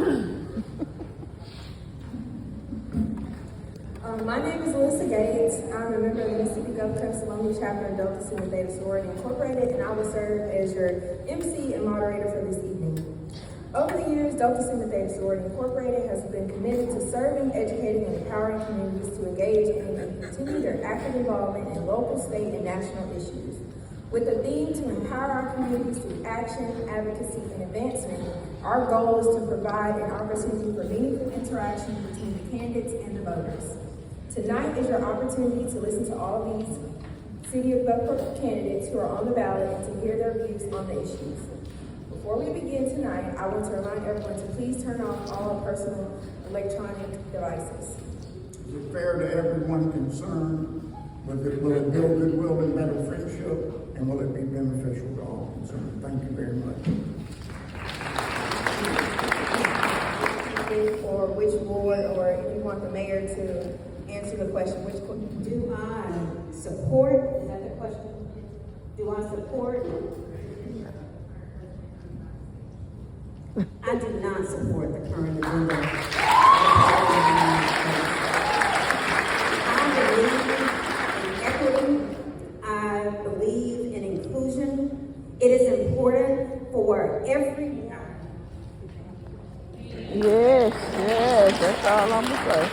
My name is Alyssa Gates. I'm a member of the Mississippi Gulf Coast Alumni Chapter of Delta Sigma Theta Sorority Incorporated, and I will serve as your MC and moderator for this evening. Over the years, Delta Sigma Theta Sorority Incorporated has been committed to serving, educating, and empowering communities to engage in and continue their active involvement in local, state, and national issues. With the theme to empower our communities through action, advocacy, and advancement, our goal is to provide an opportunity for meaningful interaction between the candidates and the voters. Tonight is your opportunity to listen to all these City of Gulfport candidates who are on the ballot and to hear their views on the issues. Before we begin tonight, I want to remind everyone to please turn off all personal electronic devices. Is it fair to everyone concerned? Will it build goodwill and better friendship? And will it be beneficial to all concerned? Thank you very much. Or which ward, or if you want the mayor to answer the question, which do I support? Is that the question? Do I support? I do not support the current agenda. I believe in equity. I believe in inclusion. It is important for every. Yes, that's all I'm gonna say.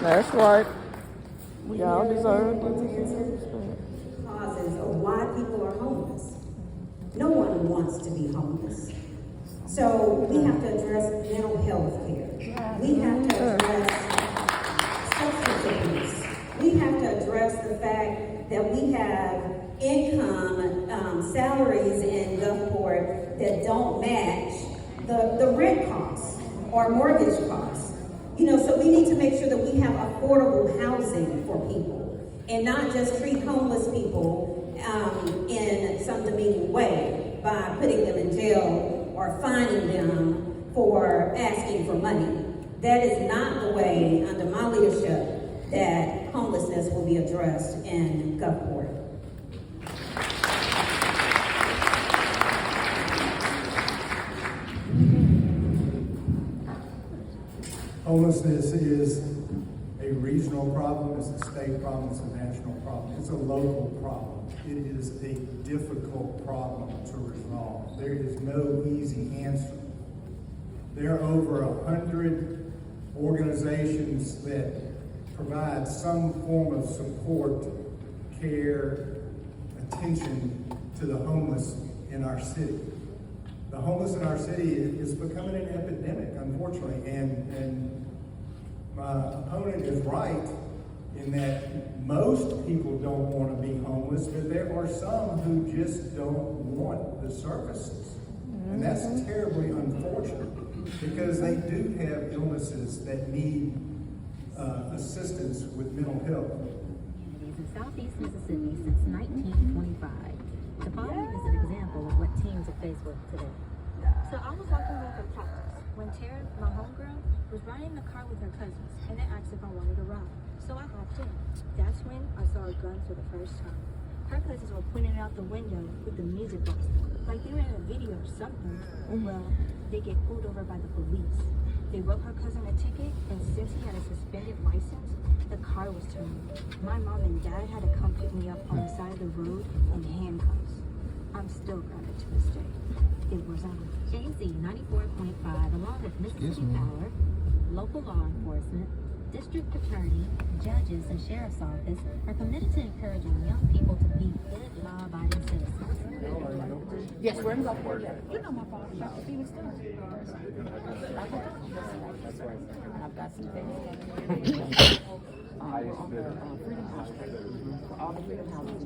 That's right. We all deserve causes of why people are homeless. No one wants to be homeless. So we have to address mental health care. We have to address substance abuse. We have to address the fact that we have income, salaries in Gulfport that don't match the rent costs or mortgage costs. You know, so we need to make sure that we have affordable housing for people and not just treat homeless people in some demeaning way by putting them in jail or fining them for asking for money. That is not the way, under my leadership, that homelessness will be addressed in Gulfport. Homelessness is a regional problem, it's a state problem, it's a national problem, it's a local problem. It is a difficult problem to resolve. There is no easy answer. There are over 100 organizations that provide some form of support, care, attention to the homeless in our city. The homeless in our city is becoming an epidemic, unfortunately, and my opponent is right in that most people don't want to be homeless, but there are some who just don't want the services. And that's terribly unfortunate because they do have illnesses that need assistance with mental health. In Southeast Mississippi since 1925. The following is an example of what teens are faced with today. So I was walking back from practice when Tara, my homegirl, was riding in the car with her cousins and they asked if I wanted a ride. So I hopped in. That's when I saw a gun for the first time. Her cousins were pointing out the window with the music blasting, like they were in a video or something. Well, they get pulled over by the police. They wrote her cousin a ticket, and since he had a suspended license, the car was turned. My mom and dad had to come pick me up on the side of the road in handcuffs. I'm still grounded to this day. It was on JZ 94.5, along with Mississippi Power, local law enforcement, district attorney, judges, and sheriff's office are committed to encouraging young people to be good, law-abiding citizens. Yes, we're in Gulfport. You know my father, Dr. Felix Dunn. I've got some things. We're on the Freedom House for all the Freedom Houses.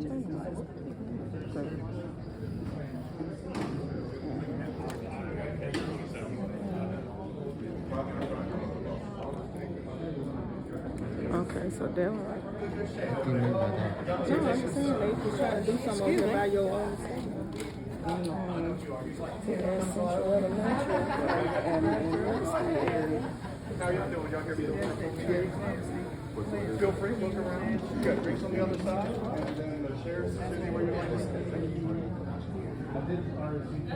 Okay, so they're right. No, I'm saying they just trying to do something over here by your own station. Central Elementary and what's the area? How y'all doing? Y'all hear me? Feel free, look around. You got drinks on the other side, and then the sheriff's sitting where you're like, thank you very much. I did RSVP.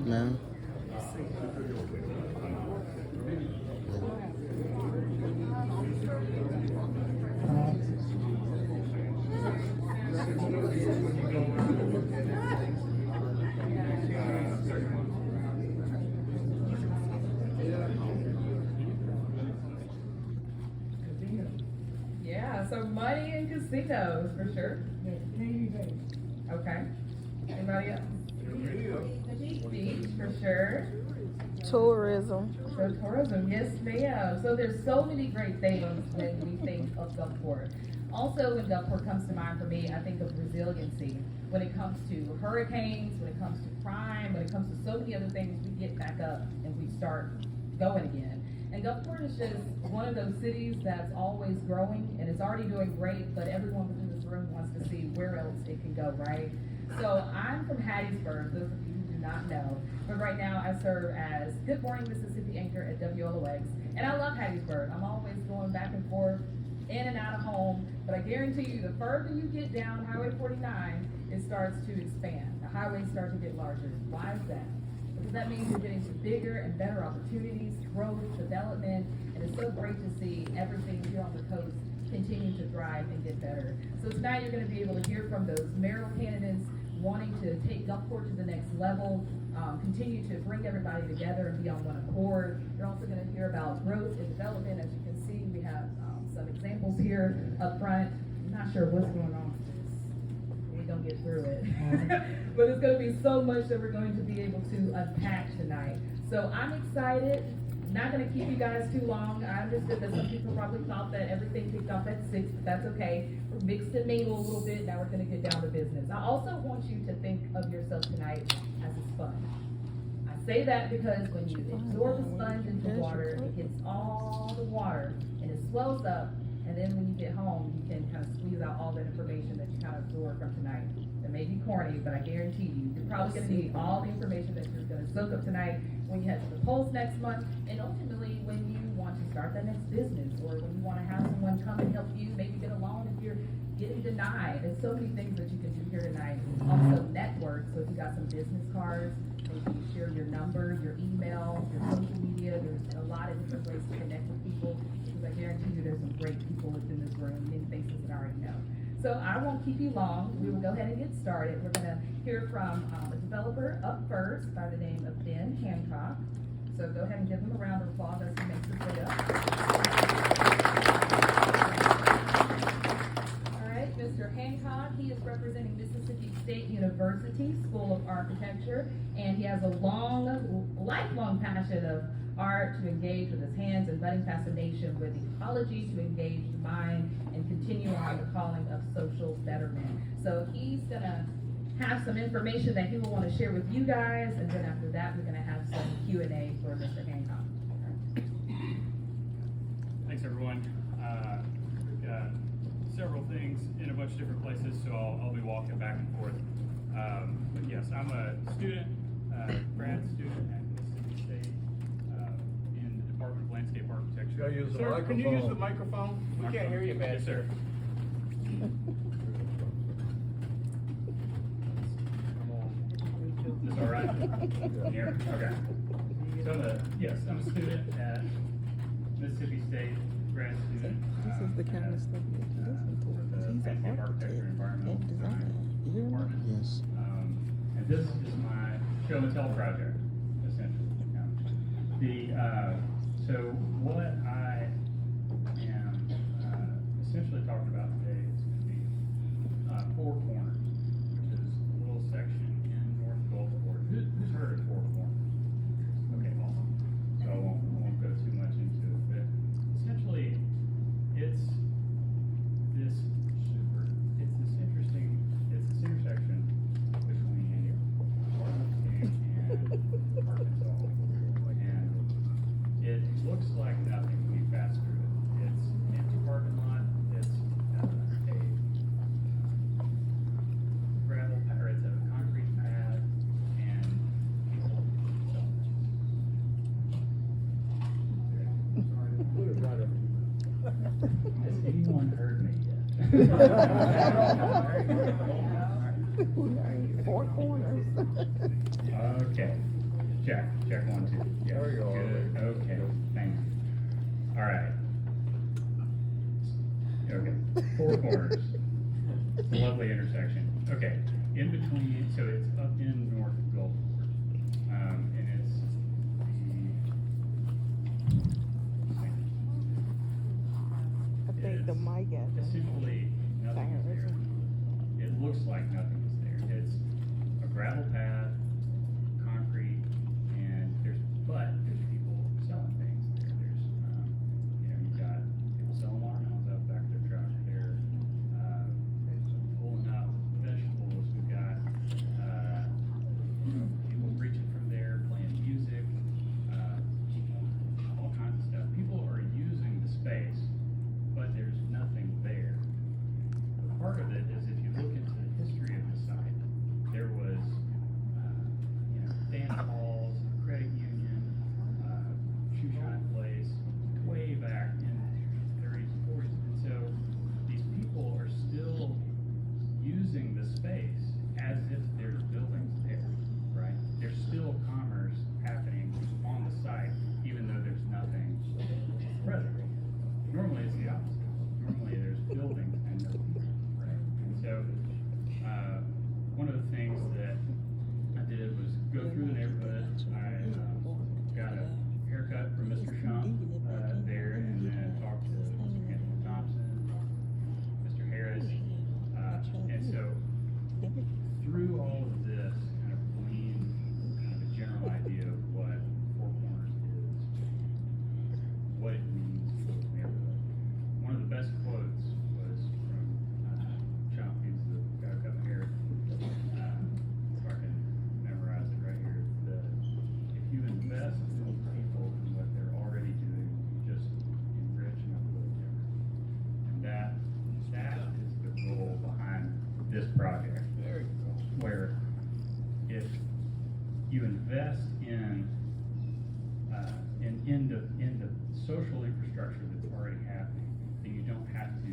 Ma'am? Yeah, so money and casinos for sure. Okay. Anybody else? Beach for sure. Tourism. So tourism, yes ma'am. So there's so many great things when we think of Gulfport. Also, when Gulfport comes to mind for me, I think of resiliency. When it comes to hurricanes, when it comes to crime, when it comes to so many other things, we get back up and we start going again. And Gulfport is just one of those cities that's always growing, and it's already doing great, but everyone within this room wants to see where else it can go, right? So I'm from Hattiesburg, those of you who do not know, but right now I serve as Good Morning Mississippi anchor at WLOX, and I love Hattiesburg. I'm always going back and forth, in and out of home, but I guarantee you, the further you get down Highway 49, it starts to expand. The highways start to get larger. Why is that? Because that means you're getting to bigger and better opportunities, growth, development, and it's so great to see everything here on the coast continue to thrive and get better. So tonight you're going to be able to hear from those mayoral candidates wanting to take Gulfport to the next level, continue to bring everybody together and be on one accord. You're also going to hear about growth and development. As you can see, we have some examples here up front. I'm not sure what's going on with this. We're going to get through it. But it's going to be so much that we're going to be able to unpack tonight. So I'm excited. Not going to keep you guys too long. I understood that some people probably thought that everything kicked off at 6, but that's okay. We're mixed and mingled a little bit. Now we're going to get down to business. I also want you to think of yourself tonight as a sponge. I say that because when you absorb a sponge into water, it gets all the water and it swells up. And then when you get home, you can kind of squeeze out all the information that you kind of absorbed from tonight. It may be corny, but I guarantee you, you're probably going to need all the information that you're going to soak up tonight when you head to the polls next month, and ultimately when you want to start that next business, or when you want to have someone come and help you, maybe get a loan if you're getting denied. There's so many things that you can do here tonight. Also network, so if you got some business cards, maybe you share your number, your email, your social media. There's a lot of different ways to connect with people, because I guarantee you there's some great people within this room, many faces that I already know. So I won't keep you long. We will go ahead and get started. We're going to hear from a developer up first by the name of Ben Hancock. So go ahead and give him a round of applause as he makes his way up. All right, Mr. Hancock, he is representing Mississippi State University School of Architecture, and he has a lifelong passion of art, to engage with his hands, and budding fascination with ecology, to engage the mind, and continue on the calling of social betterment. So he's gonna have some information that he will want to share with you guys, and then after that, we're gonna have some Q&A for Mr. Hancock. Thanks, everyone. We've got several things in a bunch of different places, so I'll be walking back and forth. But yes, I'm a student, grad student at Mississippi State in the Department of Landscape Architecture. Sir, can you use the microphone? We can't hear you, man. Yes, sir. Is this all right? Here? Okay. So I'm a student at Mississippi State, grad student. This is the kind of stuff you listen to. For the He's an Landscape architect Architecture and Environmental and designer. You hear me? Department. Yes. And this is my show and tell project, essentially. So what I am essentially talking about today is going to be Four Corners, which is a little section in North Gulfport. Who's heard of Four Corners? Okay, awesome. So I won't go too much into it, but essentially it's this intersection between and Arkansas, and it looks like nothing when you pass through it. It's an empty parking lot. It's a gravel pad, or it's a concrete pad, and people don't. Has anyone heard me yet? Four corners. Okay. Check 1, 2. Yeah, There you are. good. Okay, thank you. All right. Okay, 4 corners. It's a lovely intersection. Okay, in between, so it's up in North Gulfport. And it's I think the mic got essentially nothing is there. It looks like nothing is there. It's a gravel path, concrete, and there's people selling things there. There's, you've got people selling watermelons out back of their truck. They're pulling up vegetables. We've got people reaching from there, playing music, all kinds of stuff. People are using the space, but there's nothing there. Part of it is if you look into the history of the site, there was, dance halls, credit union, shoe shine place, way back in the 30s and 40s. And so these people are still using the space as if there's buildings there, right? There's still commerce happening on the site, even though there's nothing present. Normally it's the opposite. Normally there's buildings and no people, right? And so one of the things that I did was go through the neighborhood. I got a haircut from Mr. Shump there, and then talked to Mr. Anthony Thompson, Mr. Harris, and so through all of this, kind of gleaned kind of a general idea of what Four Corners is, what it means for the neighborhood. One of the best quotes was from Shump. He's the guy who cut my hair. If I can memorize it right here. If you invest in people and what they're already doing, you just enrich and uplift them. And that is the goal behind this project. Where if you invest in the social infrastructure that's already happening, then you don't have to,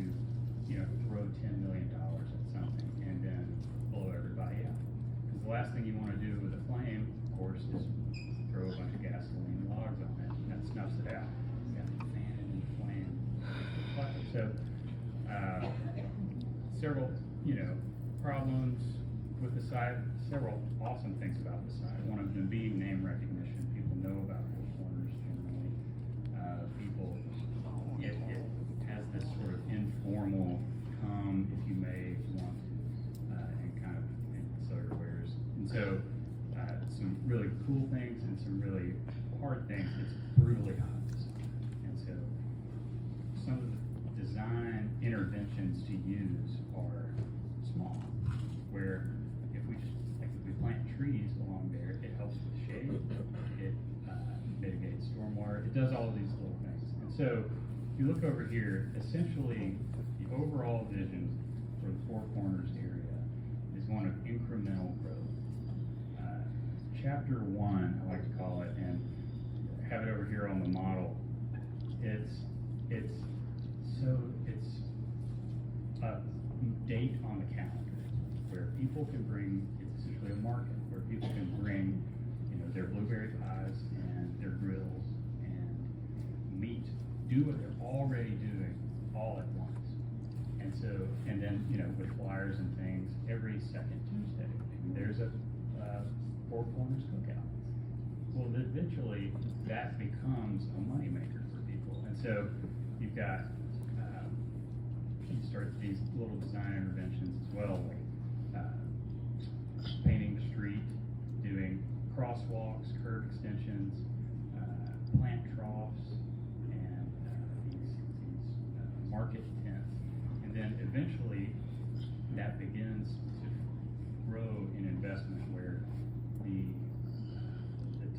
throw $10 million at something and then blow everybody out. Because the last thing you want to do with a flame, of course, is throw a bunch of gasoline and logs on it, and that snuffs it out. You have to fan it in the flame. So, several, problems with the site, several awesome things about the site. One of them being name recognition. People know about Four Corners generally. It has this sort of informal come if you may want to, and kind of ancillary wares. And so, some really cool things and some really hard things. It's brutally hot. And so, some of the design interventions to use are small, where if we plant trees along there, it helps with shade, it mitigates stormwater, it does all of these little things. And so if you look over here, essentially the overall vision for the Four Corners area is one of incremental growth. Chapter 1, I like to call it, and have it over here on the model. It's a date on the calendar where people can bring, it's essentially a market where people can bring, their blueberry pies and their grills and meat, do what they're already doing all at once. And so, and then, with flyers and things, every second Tuesday, there's a Four Corners cookout. Well, eventually that becomes a moneymaker for people. And so you've got, you start these little design interventions as well, like painting the street, doing crosswalks, curb extensions, plant troughs, and these market tents. And then eventually that begins to grow in investment where the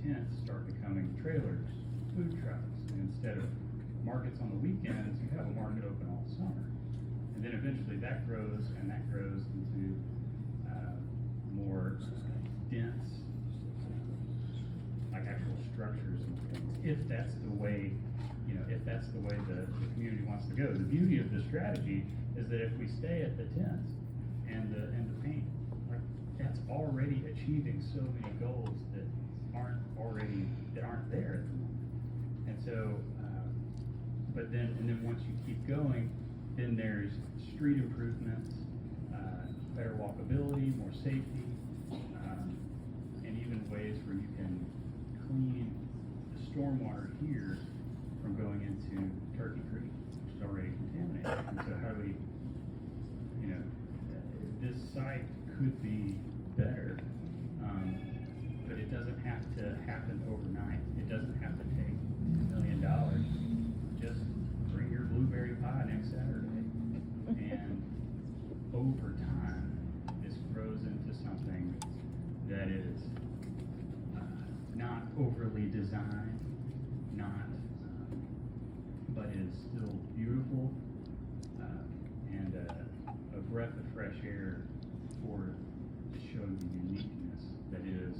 tents start becoming trailers, food trucks, and instead of markets on the weekends, you have a market open all summer. And then eventually that grows into more dense, like actual structures and things. If that's the way, the community wants to go. The beauty of the strategy is that if we stay at the tents and the paint, like that's already achieving so many goals that aren't already so, but then once you keep going, then there's street improvements, better walkability, more safety, and even ways where you can clean the stormwater here from going into Turkey Creek, which is already contaminated. And so how do we, this site could be better, but it doesn't have to happen overnight. It doesn't have to take $1 million. Just bring your blueberry pie next Saturday, and over time, this grows into something that is not overly designed, but is still beautiful, and a breath of fresh air for to show the uniqueness that is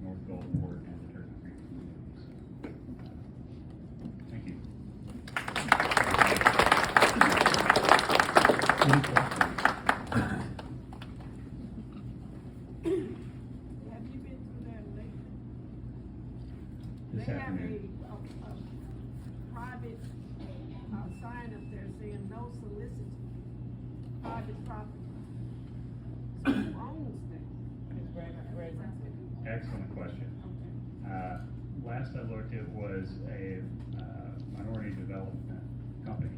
North Gulfport and the Turkey Creek communities. Thank you. Any questions? Have you been through that lately? This They have afternoon. a private sign up there saying no soliciting private property. So who owns that? Excellent question. Last I looked, it was a minority development company,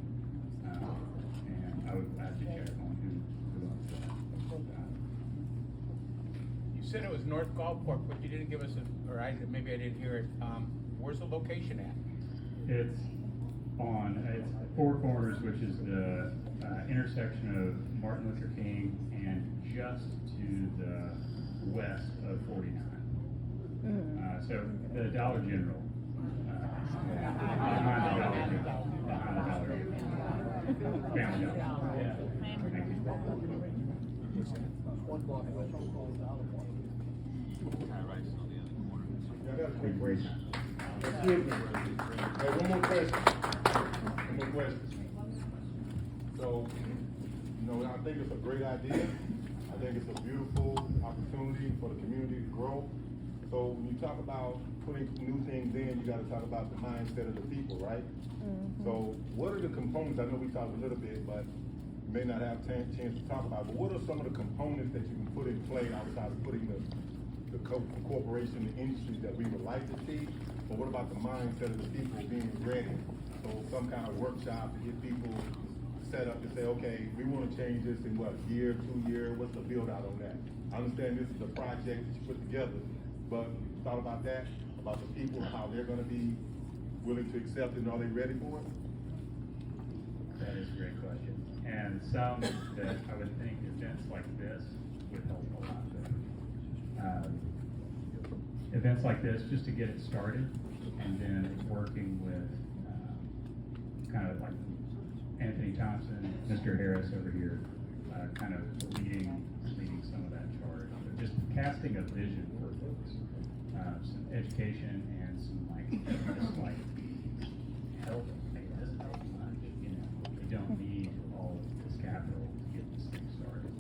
and I would have to check on who owns that. You said it was North Gulfport, but you didn't give us maybe I didn't hear it. Where's the location at? It's Four Corners, which is the intersection of Martin Luther King and just to the west of 49. So the Dollar General, behind the Dollar General, Family Dollar. Yeah. Thank you. I got a quick question. Excuse me. Hey, one more question. So, I think it's a great idea. I think it's a beautiful opportunity for the community to grow. So when you talk about putting new things in, you gotta talk about the mindset of the people, right? So what are the components? I know we talked a little bit, but you may not have chance to talk about it, but what are some of the components that you can put in play outside of putting the corporation, the industry that we would like to see? But what about the mindset of the people being ready? So some kind of workshop to get people set up to say, okay, we want to change this in what, year, 2 year, what's the build out on that? I understand this is a project that you put together, but thought about that, about the people, how they're gonna be willing to accept it, and are they ready for it? That is a great question. And some that I would think events like this would help a lot better. Events like this, just to get it started, and then working with kind of like Anthony Thompson, Mr. Harris over here, kind of leading some of that charge. But just casting a vision for folks, some education and some just help. It doesn't take much, you don't need all this capital to get this thing started.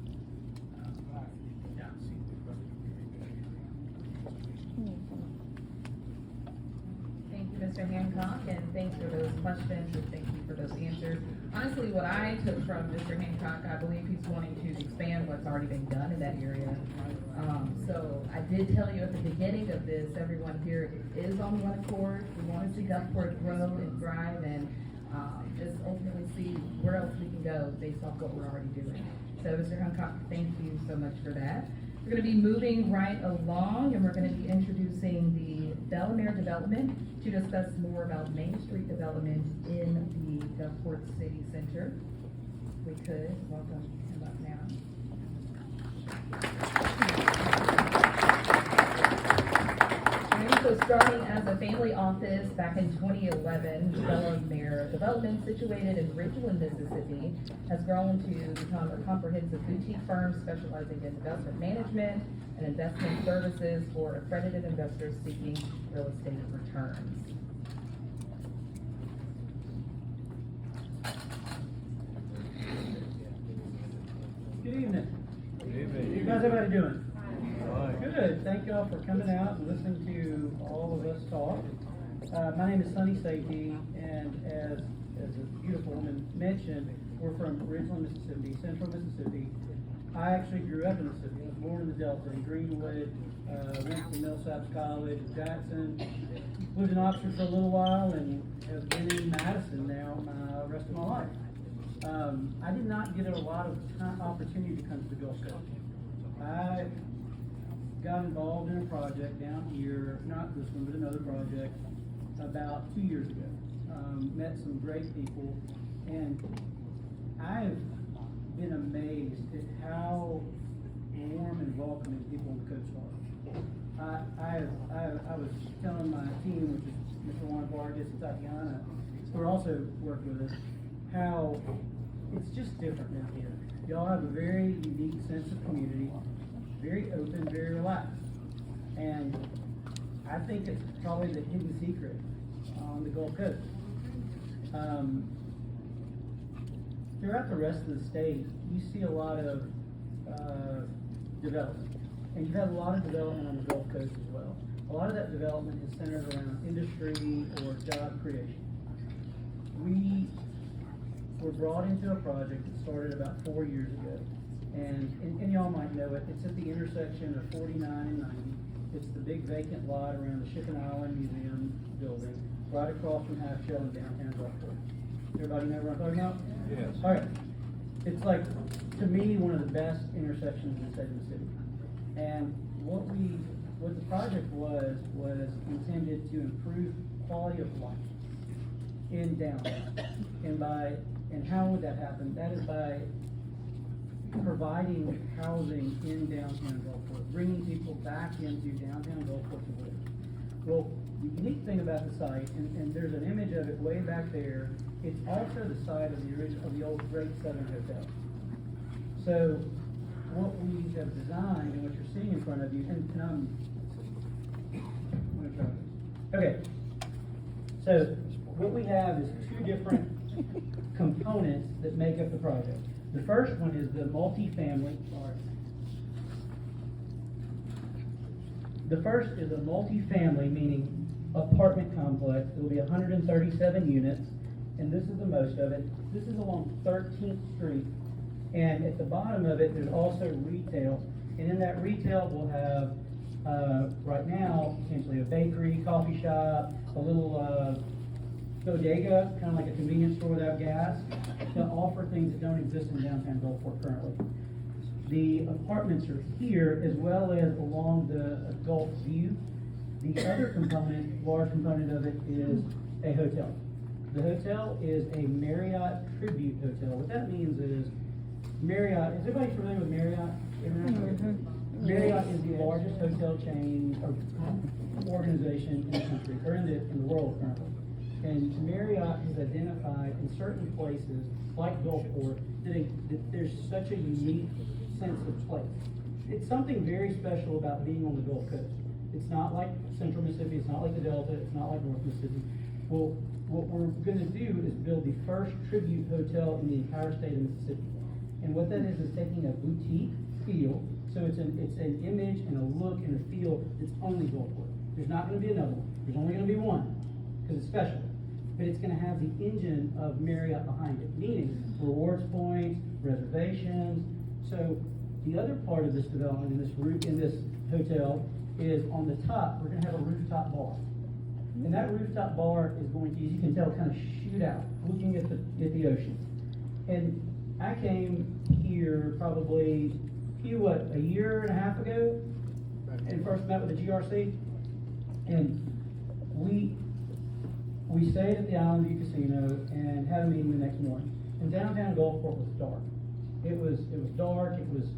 Thank you, Mr. Hancock, and thanks for those questions, and thank you for those answers. Honestly, what I took from Mr. Hancock, I believe he's wanting to expand what's already been done in that area. So I did tell you at the beginning of this, everyone here is on one accord. We want to see Gulfport grow and thrive, and just ultimately see where else we can go based off what we're already doing. So Mr. Hancock, thank you so much for that. We're going to be moving right along, and we're going to be introducing the Bellemere development to discuss more about Main Street development in the Gulfport City Center. We could welcome him up now. So starting as a family office back in 2011, Bellemere development, situated in Ridgeland, Mississippi, has grown to become a comprehensive boutique firm specializing in investment management and investment services for accredited investors seeking real estate returns. Good evening. Good evening. How's everybody doing? Good. Thank you all for coming out and listening to all of us talk. My name is Sunny Safety, and as a beautiful woman mentioned, we're from Ridgeland, Mississippi, Central Mississippi. I actually grew up in Mississippi. I was born in the Delta, in Greenwood, went to Millsaps College, Jackson, lived in Oxford for a little while, and have been in Madison now the rest of my life. I did not get a lot of opportunity to come to the Gulf Coast. I got involved in a project down here, not this one, but another project, about 2 years ago. Met some great people, and I've been amazed at how warm and welcoming people on the coast are. I was telling my team, which is Mr. Juan Vargas and Tatiana, who are also work with us, how it's just different down here. Y'all have a very unique sense of community, very open, very relaxed. And I think it's probably the hidden secret on the Gulf Coast. Throughout the rest of the state, you see a lot of development. And you've had a lot of development on the Gulf Coast as well. A lot of that development is centered around industry or job creation. We were brought into a project that started about 4 years ago. And y'all might know it. It's at the intersection of 49 and 90. It's the big vacant lot around the Shipping Island Museum building, right across from Half Shell in downtown Gulfport. Everybody know what I'm talking about? Yes. All right. It's like, to me, one of the best intersections in the state of Mississippi. And what the project was intended to improve quality of life in downtown. And how would that happen? That is by providing housing in downtown Gulfport, bringing people back into downtown Gulfport to live. Well, the unique thing about the site, and there's an image of it way back there, it's also the site of the old Great Southern Hotel. So what we have designed and what you're seeing in front of you, and I'm going to try this. Okay, so what we have is two different components that make up the project. The first one is the multifamily. The first is a multifamily, meaning apartment complex. It will be 137 units, and this is the most of it. This is along 13th Street, and at the bottom of it, there's also retail, and in that retail, we'll have, right now, potentially a bakery, coffee shop, a little bodega, kind of like a convenience store without gas, to offer things that don't exist in downtown Gulfport currently. The apartments are here, as well as along the Gulf View. The other component, large component of it, is a hotel. The hotel is a Marriott Tribute Hotel. What that means is, Marriott, is everybody familiar with Marriott International? Mm-hmm. Marriott is the largest hotel chain or organization in the country, or in the world currently. And Marriott has identified in certain places, like Gulfport, that there's such a unique sense of place. It's something very special about being on the Gulf Coast. It's not like Central Mississippi, it's not like the Delta, it's not like North Mississippi. Well, what we're going to do is build the first tribute hotel in the entire state of Mississippi. And what that is taking a boutique feel, so it's an image and a look and a feel that's only Gulfport. There's not going to be another one. There's only going to be one, because it's special. But it's going to have the engine of Marriott behind it, meaning rewards points, reservations. So the other part of this development in this hotel is on the top, we're going to have a rooftop bar. And that rooftop bar is going to, as you can tell, kind of shoot out, looking at the ocean. And I came here probably, a year and a half ago, and first met with the GRC. And we stayed at the Island View Casino and had a meeting the next morning. And downtown Gulfport was dark. It was dark, it was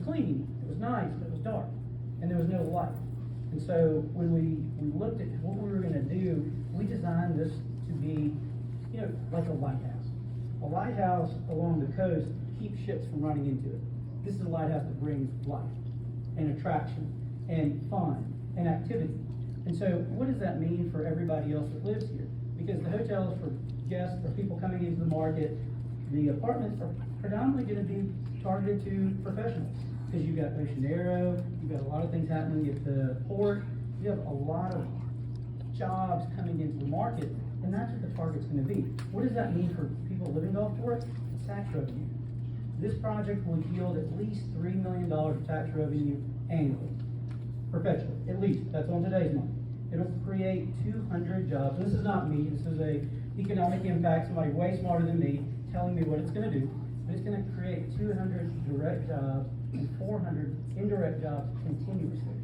clean, it was nice, but it was dark. And there was no light. And so when we looked at what we were going to do, we designed this to be, like a lighthouse. A lighthouse along the coast keeps ships from running into it. This is a lighthouse that brings life and attraction and fun and activity. And so what does that mean for everybody else that lives here? Because the hotel is for guests or people coming into the market. The apartments are predominantly going to be targeted to professionals. Because you've got Ocean Aero, you've got a lot of things happening at the port. You have a lot of jobs coming into the market, and that's what the target's gonna be. What does that mean for people living in Gulfport? It's tax revenue. This project will yield at least $3 million of tax revenue annually, perpetually, at least, that's on today's money. It'll create 200 jobs. This is not me, this is a economic impact, somebody way smarter than me telling me what it's gonna do. But it's gonna create 200 direct jobs and 400 indirect jobs continuously.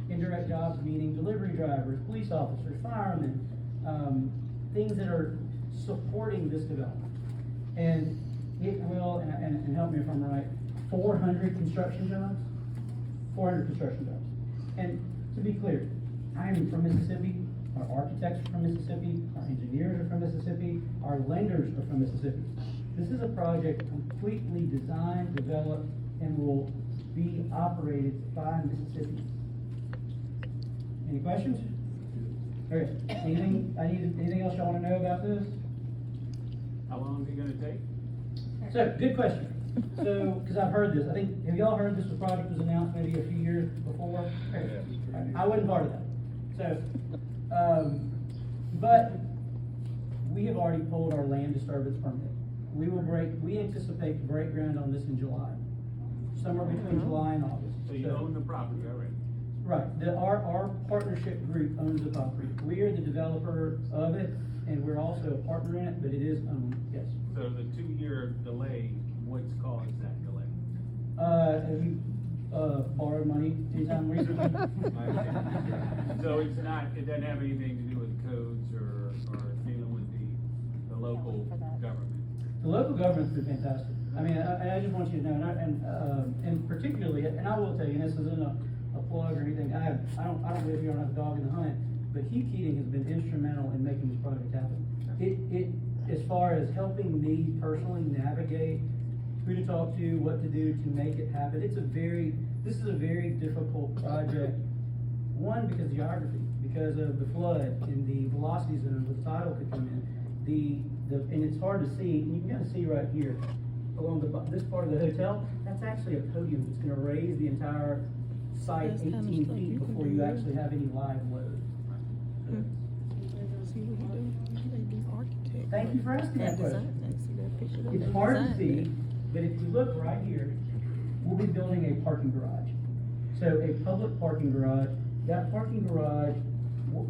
Indirect jobs meaning delivery drivers, police officers, firemen, things that are supporting this development. And it will, and help me if I'm right, 400 construction jobs? 400 construction jobs. And to be clear, I am from Mississippi, our architects are from Mississippi, our engineers are from Mississippi, our lenders are from Mississippi. This is a project completely designed, developed, and will be operated by Mississippi. Any questions? Okay, anything else y'all wanna know about this? How long is it gonna take? So, good question. So, because I've heard this, I think, have y'all heard this project was announced maybe a few years before? I wasn't part of that. So, but we have already pulled our land disturbance permit. We anticipate to break ground on this in July, somewhere between July and August. So you own the property already? Right, our partnership group owns the property. We are the developer of it, and we're also a partner in it, but it is owned, yes. So the 2-year delay, what's caused that delay? Have you, borrowed money anytime recently? So it's not, it doesn't have anything to do with codes or dealing with the local government? The local government's been fantastic. I mean, I just want you to know, and particularly, and I will tell you, and this isn't a plug or anything, I don't believe you don't have a dog in the hunt, but Hugh Keating has been instrumental in making this project happen. As far as helping me personally navigate who to talk to, what to do to make it happen, this is a very difficult project. One, because of geography, because of the flood and the velocity zone where the tidal could come in. And it's hard to see, and you can kind of see right here, along this part of the hotel, that's actually a podium. It's gonna raise the entire site 18 feet before you actually have any live load. Thank you for asking that question. It's hard to see, but if you look right here, we'll be building a parking garage. So a public parking garage, that parking garage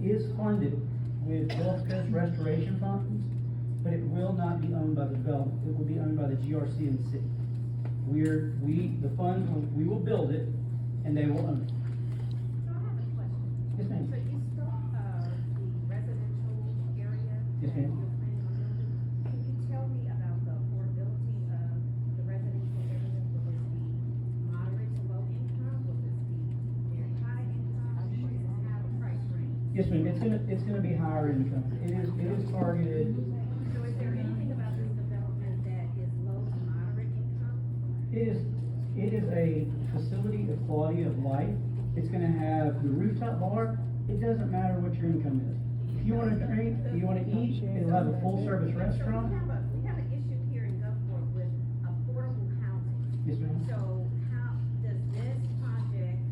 is funded with Gulf Coast restoration funds, but it will not be owned by the development. It will be owned by the GRC and the city. We will build it, and they will own it. So I have a question. Yes, ma'am. So you struck, the residential area? Yes, ma'am. that you're planning on building. Can you tell me about the affordability of the residential area? Will this be moderate to low income? Will this be very high income? Or does it have a price range? Yes, ma'am, it's gonna be higher income. It is targeted. So is there anything about this development that is low to moderate income? It is a facility of quality of life. It's gonna have the rooftop bar. It doesn't matter what your income is. If you wanna drink, you wanna eat, it'll have a full service So restaurant. we have an issue here in Gulfport with affordable housing. Yes, ma'am. So how does this project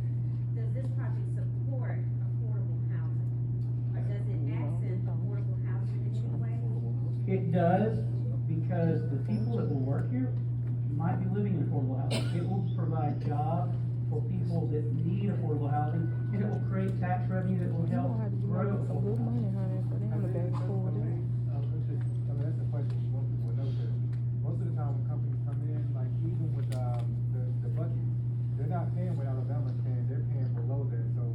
support affordable housing? Or does it accent affordable housing in any way? It does, because the people that will work here might be living in affordable housing. It will provide jobs for people that need affordable housing, and it will create tax revenue that will help grow affordable housing. That's a question most people know, because most of the time when companies come in, like even with the budget, they're not paying what Alabama's paying, they're paying below that, so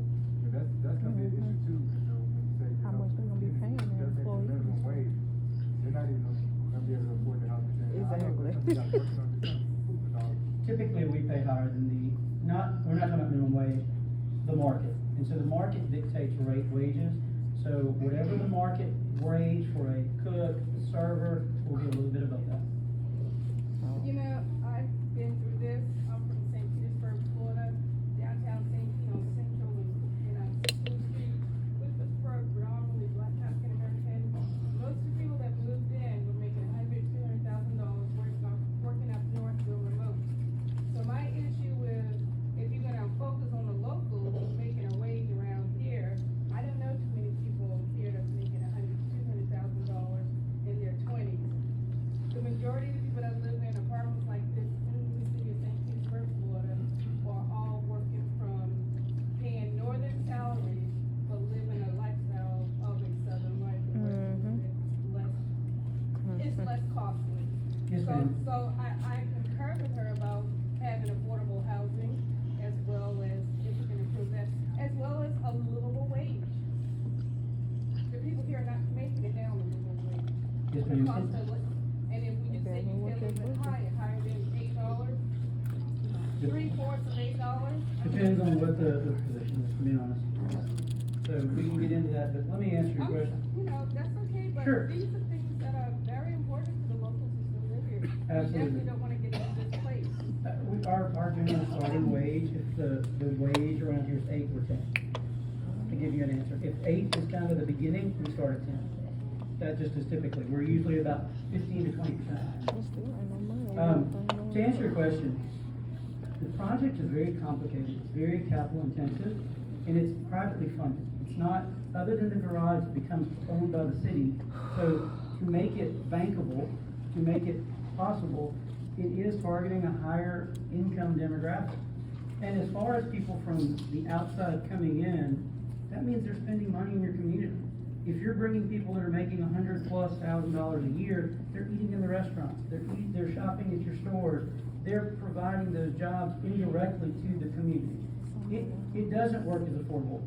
that's gonna be an issue too, when you say, How much they gonna be paying their they're making employees? minimum wage, they're not even gonna be able to afford the house they're saying. I know Exactly. companies are working on this, Typically, we pay higher than we're not talking about minimum wage, the market. And so the market dictates wages. So whatever the market wage for a cook, a server, will be a little bit above that. You know, I've been through this. I'm from St. Petersburg, Florida, downtown Central and School Street, with the predominantly Black African American. Most of the people that moved in were making $100,000, $200,000 working up north doing remote. So my issue with, if you're gonna focus on the local making a wage around here, I don't know too many people here ma'am. So I concur with her about having affordable housing, as well as, if we can improve that, as well as a livable wage. The people here are not making it down a livable wage. Yes, The ma'am. cost of li- And if we just say you can live it higher than $8, $3/4 of $8. Depends on what the position is, to be honest. So we can get into that, but let me answer your question. You know, that's okay, but Sure. these are things that are very important to the locals who still live here. We Absolutely. definitely don't wanna get into this place. Our general starting wage, if the wage around here is 8 or 10. To give you an answer, if 8 is kind of the beginning, we start at 10. That just is typically, we're usually about 15 to 20%. To answer your question, the project is very complicated, it's very capital intensive, and it's privately funded. It's not, other than the garage becomes owned by the city, so to make it bankable, to make it possible, it is targeting a higher income demographic. And as far as people from the outside coming in, that means they're spending money in your community. If you're bringing people that are making $100,000+ a year, they're eating in the restaurants, they're shopping at your stores, they're providing those jobs indirectly to the community. It doesn't work as affordable,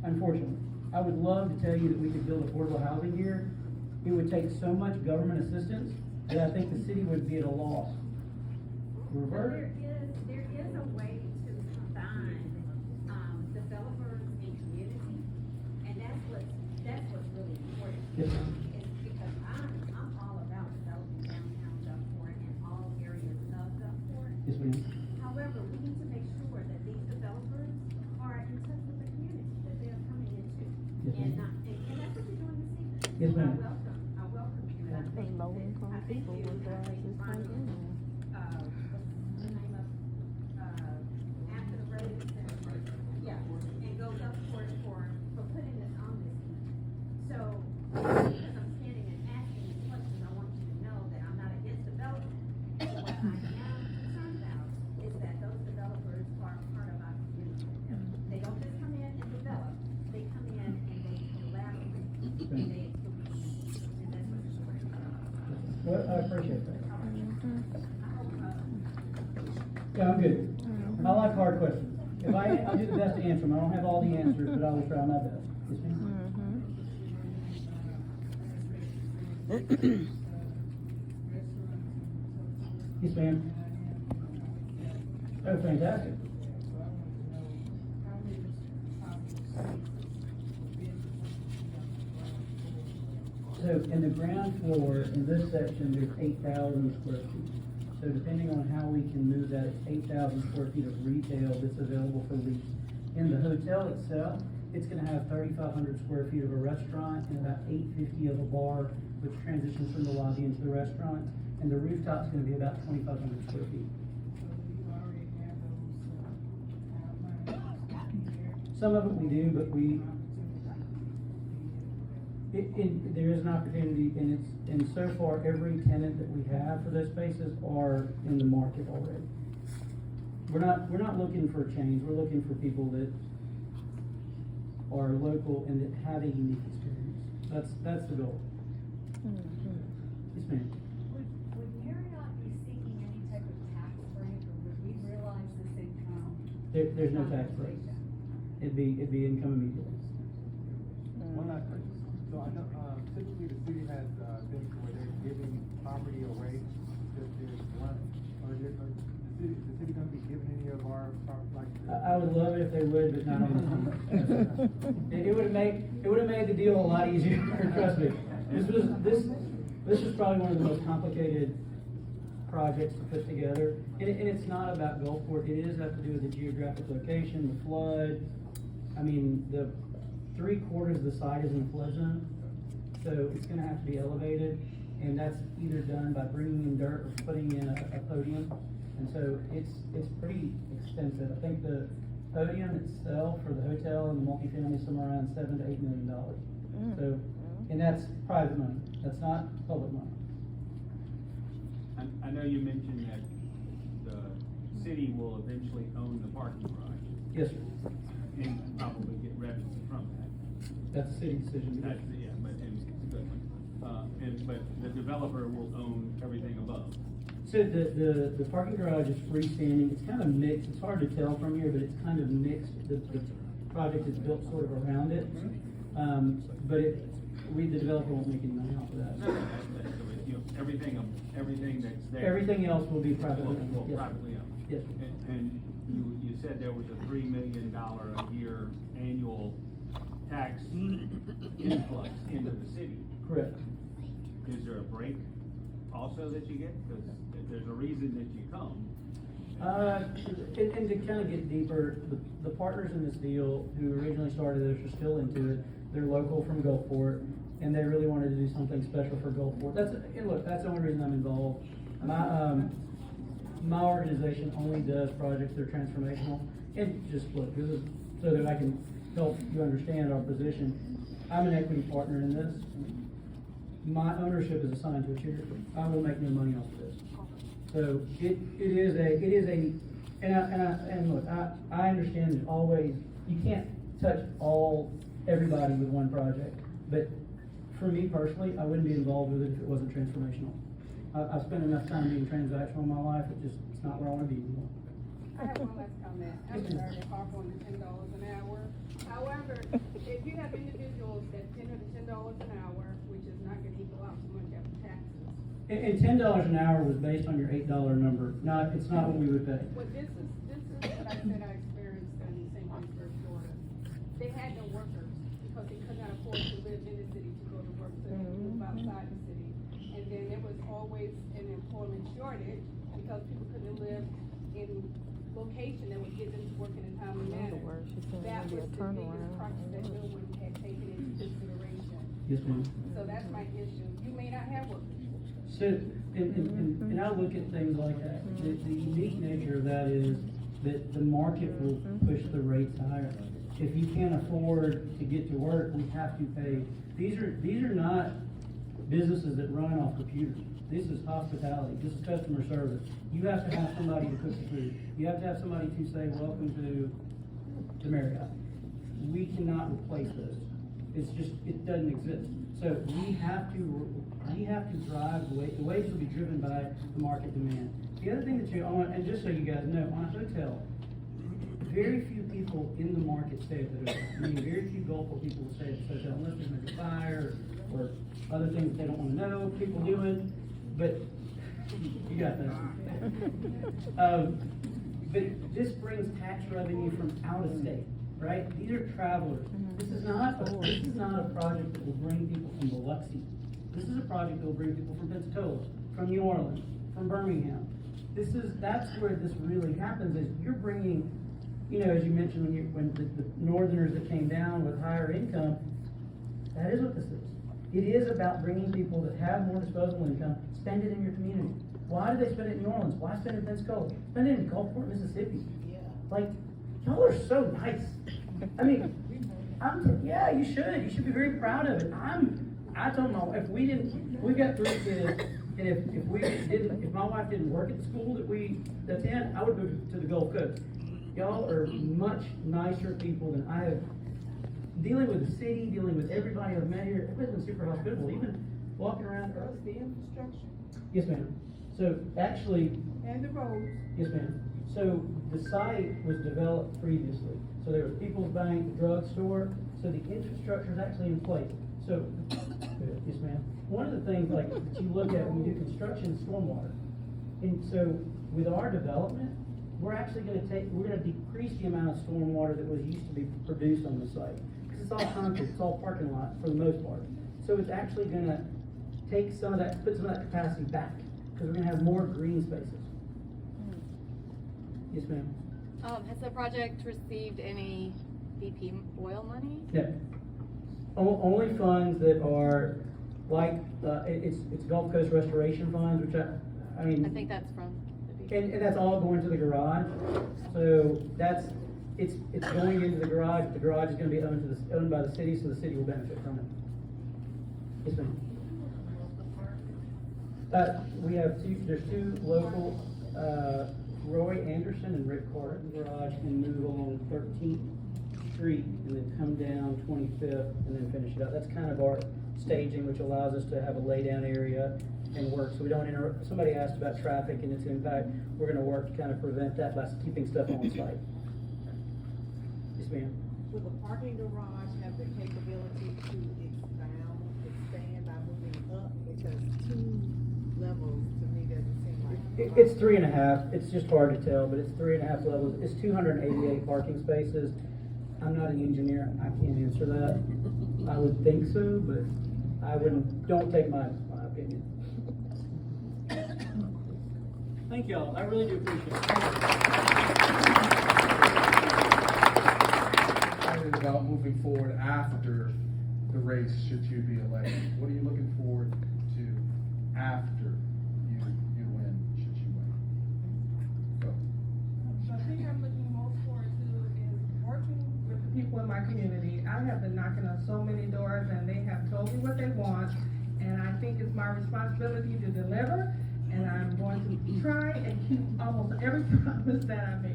unfortunately. I would love to tell you that we could build affordable housing here. It would take so much government assistance that I think the city would be at a loss. Revert? There is a way to combine, developers and community, and that's what's really important. Yes, ma'am. Is because I'm all about developing downtown Gulfport and all areas of Gulfport. Yes, ma'am. However, we need to make sure that these developers are in touch with the community that they are coming into. Yes, And ma'am. that's what you're doing this evening. Yes, ma'am. I welcome you. And I think that- I think you and I think Barney, what's the name of, after the race and, yeah, and goes up for putting this on this evening. So, because I'm standing and asking these questions, I want you to know that I'm not against development. What I am concerned about is that those developers are part of our community. They don't just come in and develop, they come in and they collaborate, and they, and that's what it's working on. Well, I appreciate that. I hope, Yeah, I'm good. I like hard questions. I'll do the best to answer them. I don't have all the answers, but I will try my best. Yes, ma'am? Yes, ma'am. Oh, fantastic. So in the ground floor, in this section, there's 8,000 square feet. So depending on how we can move that 8,000 square feet of retail that's available for lease. In the hotel itself, it's gonna have 3,500 square feet of a restaurant and about 850 of a bar, which transitions from the lobby into the restaurant. And the rooftop's gonna be about 2,500 square feet. Some of it we do, but there is an opportunity, and so far, every tenant that we have for those spaces are in the market already. We're not looking for a change, we're looking for people that are local and that have a unique experience. That's the goal. Yes, ma'am. Would Marriott be seeking any type of tax break, or would we realize this income? There's no tax break. It'd be income immediately. One last question. So I know, typically the city has, things where they're giving property away, just to run, or the city gonna be giving any of our, like. I would love it if they would, but not on this. It would've made the deal a lot easier, trust me. This was probably one of the most complicated projects to put together. And it's not about Gulfport, it is have to do with the geographic location, the flood. I mean, the 3/4 of the site is in a flood zone, so it's gonna have to be elevated. And that's either done by bringing in dirt or putting in a podium. And so it's pretty expensive. I think the podium itself for the hotel and the multifamily is somewhere around $7 to $8 million. So, and that's private money, that's not public money. I know you mentioned that the city will eventually own the parking garage. Yes, sir. And probably get revenue from that. That's a city decision. That's, yeah, but, and it's a good one. but the developer will own everything above. So the parking garage is freestanding, it's kind of mixed, it's hard to tell from here, but it's kind of mixed. The project is built sort of around it. But the developer won't make any money off of that. You know, everything that's there. Everything else will be privately owned. Will Yes. privately owned. Yes. And you said there was a $3 million a year annual tax influx into the city. Correct. Is there a break also that you get? Because there's a reason that you come. And to kind of get deeper, the partners in this deal who originally started this are still into it. They're local from Gulfport, and they really wanted to do something special for Gulfport. That's the only reason I'm involved. My organization only does projects that are transformational. And just look, this is so that I can help you understand our position. I'm an equity partner in this. My ownership is assigned to a charity. I will make no money off of this. So it is a, and look, I understand there's always, you can't touch everybody with one project. But for me personally, I wouldn't be involved with it if it wasn't transformational. I've spent enough time being transactional in my life, it's not where I want to be anymore. I have one last comment. I'm sorry to harp on the $10 an hour. However, if you have individuals that tender the $10 an hour, which is not gonna equal out so much after taxes. And $10 an hour was based on your $8 number. It's not what we would pay. Well, this is what I said I experienced in St. Petersburg, Florida. They had no workers because they could not afford to live in the city to go to work, so they would move outside the city. And then there was always an employment shortage because people couldn't live in location that would get them to work in a timely manner. That was the biggest crux that no one had taken into consideration. Yes, ma'am. So that's my issue. You may not have workers. So, and I look at things like that. The unique nature of that is that the market will push the rates higher. If you can't afford to get to work, we have to pay. These are not businesses that run off computers. This is hospitality. This is customer service. You have to have somebody to cook the food. You have to have somebody to say, welcome to Marriott. We cannot replace this. It's just, it doesn't exist. So we have to drive the wages will be driven by the market demand. The other thing that and just so you guys know, on a hotel, very few people in the market stay at the hotel. I mean, very few Gulfport people will stay at the hotel unless there's a fire or other things that they don't want to know people doing. But you got that. But this brings tax revenue from out of state, right? These are travelers. This is not a project that will bring people from Biloxi. This is a project that will bring people from Pensacola, from New Orleans, from Birmingham. That's where this really happens. Is you're bringing, as you mentioned when the northerners that came down with higher income. That is what this is. It is about bringing people that have more disposable income, spend it in your community. Why do they spend it in New Orleans? Why spend it in Pensacola? Spend it in Gulfport, Mississippi. Yeah. Like, y'all are so nice. I mean, yeah, you should. You should be very proud of it. I told my wife, we've got 3 kids, and if my wife didn't work at the school that we attend, I would move to the Gulf Coast. Y'all are much nicer people than I have. Dealing with the city, dealing with everybody I've met here, everybody's been super hospitable. Even walking around. That's the infrastructure. Yes, ma'am. So actually. And the roads. Yes, ma'am. So the site was developed previously. So there was People's Bank, drugstore. So the infrastructure is actually in place. So, yes, ma'am. One of the things that you look at when you do construction is stormwater. And so with our development, we're actually going to decrease the amount of stormwater that was used to be produced on the site. Because it's all concrete, it's all parking lot for the most part. So it's actually going to take some of that, put some of that capacity back. Because we're going to have more green spaces. Yes, ma'am. Has the project received any BP oil money? Yeah. Only funds that are like, it's Gulf Coast Restoration Funds, which I mean. I think that's from the BP. And that's all going to the garage. So it's going into the garage. The garage is going to be owned by the city, so the city will benefit from it. Yes, ma'am. There's 2 local, Roy Anderson and Rick Carter in the garage, and move on 13th Street and then come down 25th and then finish it up. That's kind of our staging, which allows us to have a laydown area and work, so we don't interrupt. Somebody asked about traffic and its impact. We're gonna work to kind of prevent that by keeping stuff on site. Yes, ma'am. Will the parking garage have the capability to expand by moving up? Because 2 levels to me doesn't seem like. It's 3.5. It's just hard to tell, but it's 3.5 levels. It's 288 parking spaces. I'm not an engineer. I can't answer that. I would think so, but I wouldn't. Don't take my opinion. Thank y'all. I really do appreciate it. Excited about moving forward after the race should you be elected. What are you looking forward to after you win, should you win? So. The thing I'm looking most forward to is working with the people in my community. I have been knocking on so many doors and they have told me what they want, and I think it's my responsibility to deliver, and I'm going to try and keep almost every promise that I make.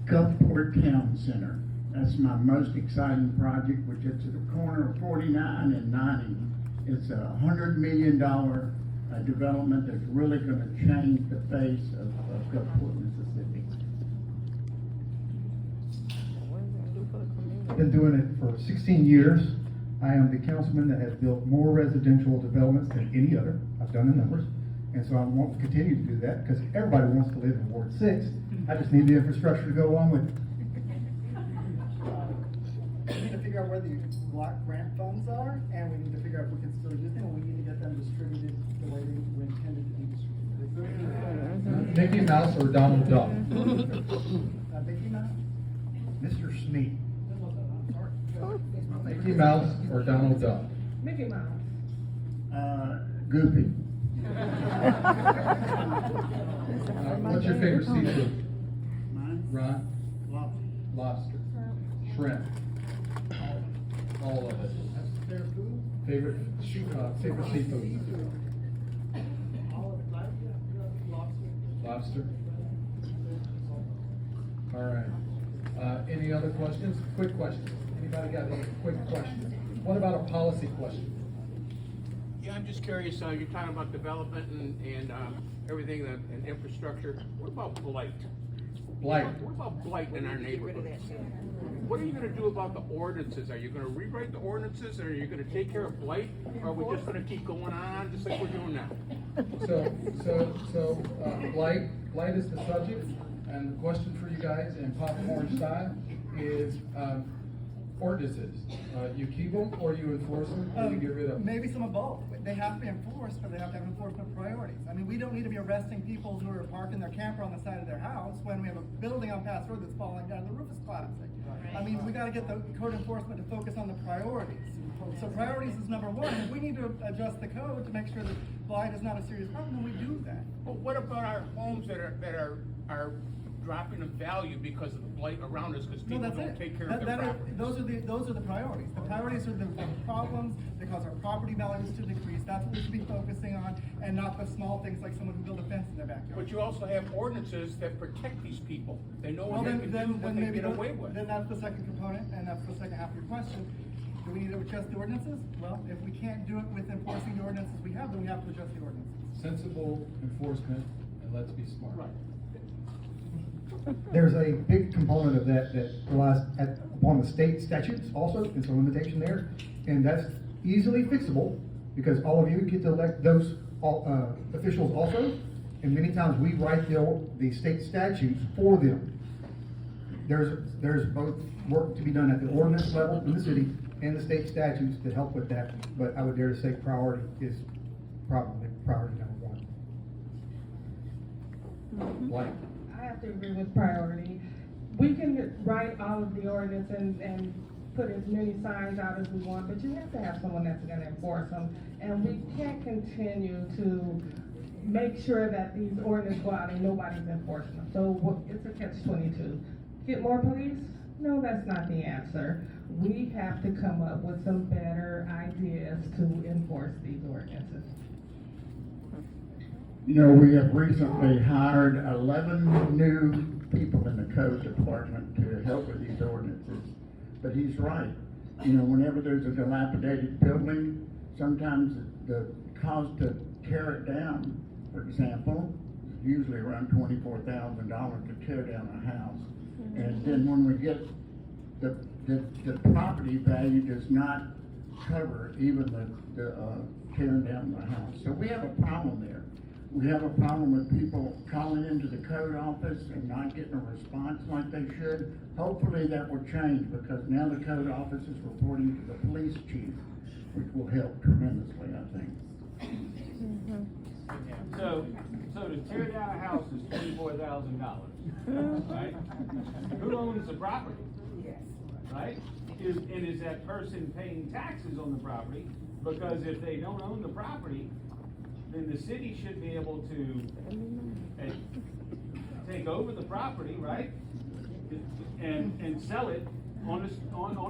Gulfport Town Center. That's my most exciting project, which is at the corner of 49 and 90. It's a $100 million development that's really going to change the face of Gulfport, Mississippi. I've been doing it for 16 years. I am the councilman that has built more residential developments than any other. I've done the numbers. And so I want to continue to do that because everybody wants to live in Ward 6. I just need the infrastructure to go along with it. We need to figure out where the block grant funds are, and we need to figure out if we can still use them, and we need to get them distributed the way they were intended to be distributed. Mickey Mouse or Donald Duck? Mickey Mouse? Mr. Sneak. Mickey Mouse or Donald Duck? Mickey Mouse. Goofy. What's your favorite seafood? Mine? Ron? Lobster. Lobster. Shrimp. All of it. Their food? Favorite seafood? All of it, lobster. Lobster? All right. Any other questions? Quick questions. Anybody got any quick questions? What about a policy question? Yeah, I'm just curious, you're talking about development and everything and infrastructure. What about blight? Blight. What about blight in our neighborhoods? What are you gonna do about the ordinances? Are you gonna rewrite the ordinances, or are you gonna take care of blight? Or are we just gonna keep going on just like we're doing now? Blight is the subject, and the question for you guys in popcorn style is, ordinances. You keep them or you enforce them or you get rid of them? Maybe some of both. They have to be enforced, but they have to have enforcement priorities. I mean, we don't need to be arresting people who are parking their camper on the side of their house when we have a building on Pass Road that's falling down, the roof is collapsing. I mean, we gotta get the code enforcement to focus on the priorities. So priorities is number one. If we need to adjust the code to make sure that blight is not a serious problem, then we do that. But what about our homes that are dropping in value because of the blight around us, because people don't take care of their property? Those are the priorities. The priorities are the problems that cause our property values to decrease. That's what we should be focusing on, and not the small things like someone who built a fence in their backyard. But you also have ordinances that protect these people. They know Well, what they can do, what they get away with. Then that's the second component, and that's the second half of your question. Do we need to adjust the ordinances? Well, if we can't do it with enforcing the ordinances we have, then we have to adjust the ordinances. Sensible enforcement, and let's be smart. Right. There's a big component of that relies upon the state statutes also. There's a limitation there. And that's easily fixable because all of you get to elect those officials also. And many times we write the state statutes for them. There's both work to be done at the ordinance level in the city and the state statutes to help with that. But I would dare to say priority is probably priority number one. Blight. I have to agree with priority. We can write all of the ordinance and put as many signs out as we want, but you have to have someone that's gonna enforce them. And we can't continue to make sure that these ordinances go out and nobody's enforcing them. So it's a catch-22. Get more police? No, that's not the answer. We have to come up with some better ideas to enforce these ordinances. You know, we have recently hired 11 new people in the code department to help with these ordinances. But he's right. You know, whenever there's a dilapidated building, sometimes the cost to tear it down, for example, is usually around $24,000 to tear down a house. And then when we get the property value does not cover even the tearing down the house. So we have a problem there. We have a problem with people calling into the code office and not getting a response like they should. Hopefully that will change, because now the code office is reporting to the police chief, which will help tremendously, I think. So to tear down a house is $24,000, right? Who owns the property? Right? Is that person paying taxes on the property? Because if they don't own the property, then the city should be able to take over the property, right? And sell it on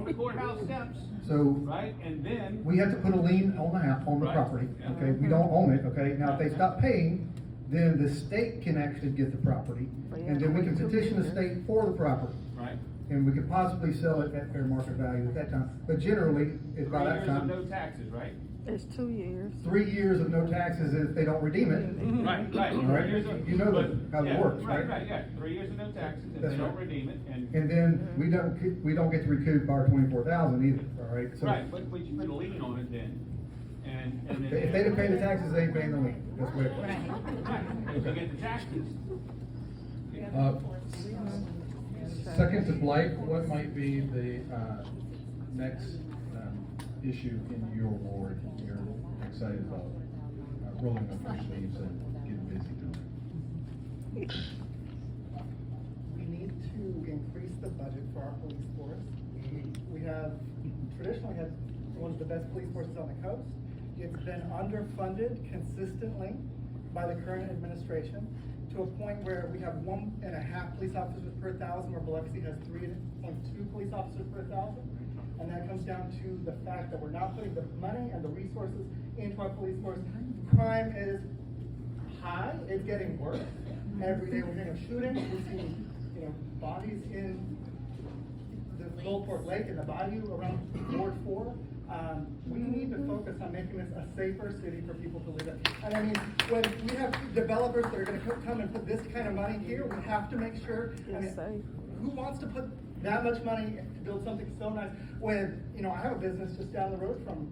the courthouse steps. So, right? And then we have to put a lien on the house, on the Right. property, Yeah. okay? We don't own it, okay? Now, if they stop paying, then the state can actually get the property, and then we can petition the state for the property. Right. And we could possibly sell it at fair market value at that time, but generally, it's by 3 that years of time, no taxes, right? It's 2 years. 3 years of no taxes if they don't redeem it. Right. All right? 3 years of- You know but- how yeah, it works, right? Right, yeah. 3 years of no taxes, if That's they don't right. redeem it, And then we don't get to recoup our 24,000 either, all right? So right, but you put a lien on it then, and then. if they didn't pay the taxes, they ain't paying the lien. That's what it was. Right, if they get the taxes. Second to blight, what might be the next issue in your ward you're excited about rolling up your sleeves and getting busy doing? We need to increase the budget for our police force. We have traditionally had one of the best police forces on the coast. It's been underfunded consistently by the current administration, to a point where we have 1.5 police officers per 1,000, where Biloxi has 3.2 police officers per 1,000. And that comes down to the fact that we're not putting the money and the resources into our police force. Crime is high, it's getting worse. Every day we're hearing of shootings, we're seeing, bodies in the Goldport Lake and the bayou around Ward 4. We need to focus on making this a safer city for people to live in. And I mean, when we have developers that are gonna come and put this kind of money here, we have to make sure, who wants to put that much money to build something so nice? When, I have a business just down the road from